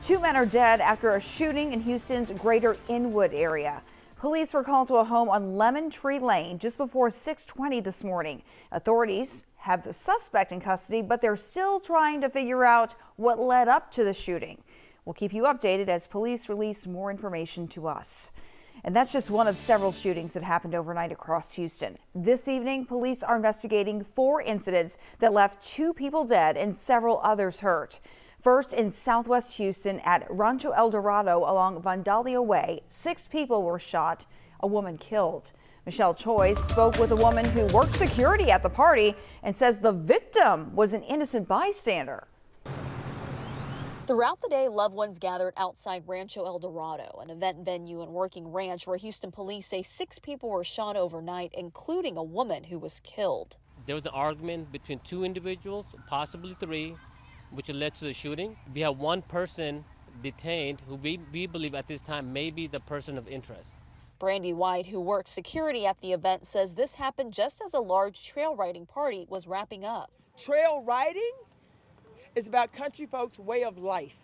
Two men are dead after a shooting in Houston's Greater Inwood area. Police were called to a home on Lemon Tree Lane just before 6:20 this morning. Authorities have the suspect in custody, but they're still trying to figure out what led up to the shooting. We'll keep you updated as police release more information to us. And that's just one of several shootings that happened overnight across Houston. This evening, police are investigating 4 incidents that left 2 people dead and several others hurt. First, in southwest Houston at Rancho El Dorado along Vandalia Way, 6 people were shot, a woman killed. Michelle Choi spoke with a woman who worked security at the party and says the victim was an innocent bystander. Throughout the day, loved ones gathered outside Rancho El Dorado, an event venue and working ranch where Houston police say 6 people were shot overnight, including a woman who was killed. There was an argument between 2 individuals, possibly 3, which led to the shooting. We have 1 person detained who we believe at this time may be the person of interest. Brandy White, who works security at the event, says this happened just as a large trail riding party was wrapping up. Trail riding is about country folks' way of life.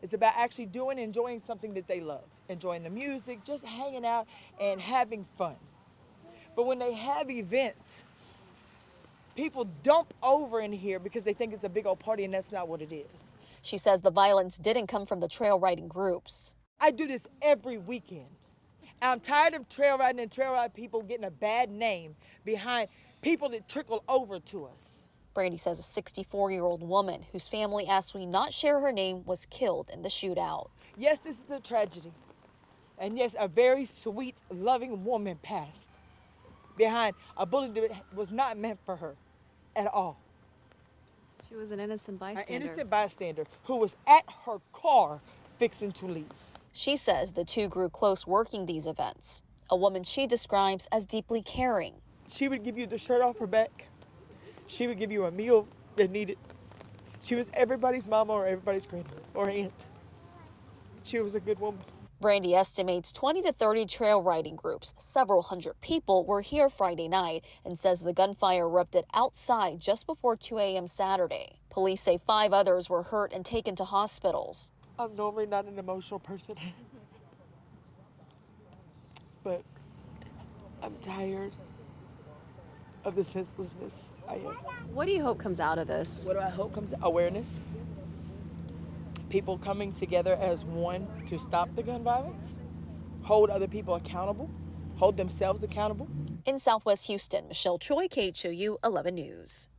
It's about actually enjoying something that they love, enjoying the music, just hanging out and having fun. But when they have events, people dump over in here because they think it's a big old party, and that's not what it is. She says the violence didn't come from the trail riding groups. I do this every weekend. I'm tired of trail riding and trail ride people getting a bad name behind people that trickle over to us. Brandy says a 64-year-old woman whose family asked we not share her name was killed in the shootout. Yes, this is a tragedy. And yes, a very sweet, loving woman passed behind a bullet that was not meant for her at all. She was an innocent bystander. An innocent bystander who was at her car fixing to leave. She says the 2 grew close working these events. A woman she describes as deeply caring. She would give you the shirt off her back. She would give you a meal that needed. She was everybody's mama or everybody's grandma or aunt. She was a good woman. Brandy estimates 20 to 30 trail riding groups, several hundred people were here Friday night, and says the gunfire erupted outside just before 2 a.m. Saturday. Police say 5 others were hurt and taken to hospitals. I'm normally not an emotional person, but I'm tired of the senselessness. I am. What do you hope comes out of this? What do I hope comes? Awareness. People coming together as one to stop the gun violence, hold other people accountable, hold themselves accountable. In Southwest Houston, Michelle Choi, KHOU 11 News.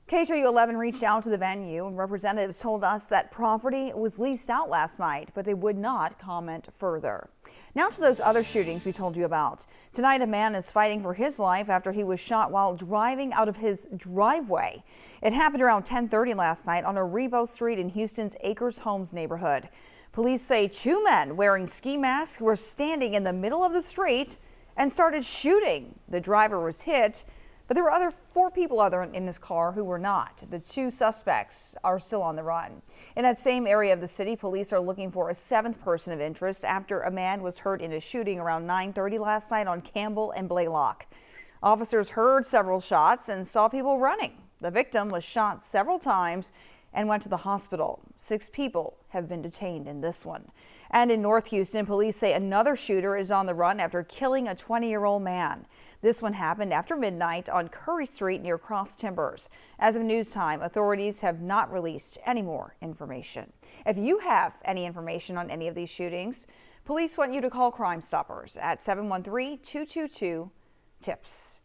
KHOU 11 reached out to the venue, and representatives told us that property was leased out last night, but they would not comment further. Now to those other shootings we told you about. Tonight, a man is fighting for his life after he was shot while driving out of his driveway. It happened around 10:30 last night on Arrivo Street in Houston's Acres Homes neighborhood. Police say 2 men wearing ski masks were standing in the middle of the street and started shooting. The driver was hit, but there were 4 people in this car who were not. The 2 suspects are still on the run. In that same area of the city, police are looking for a 7th person of interest after a man was hurt in a shooting around 9:30 last night on Campbell and Blaylock. Officers heard several shots and saw people running. The victim was shot several times and went to the hospital. 6 people have been detained in this one. And in North Houston, police say another shooter is on the run after killing a 20-year-old man. This one happened after midnight on Curry Street near Cross Timbers. As of news time, authorities have not released any more information. If you have any information on any of these shootings, police want you to call Crime Stoppers at 713-222-TIPS.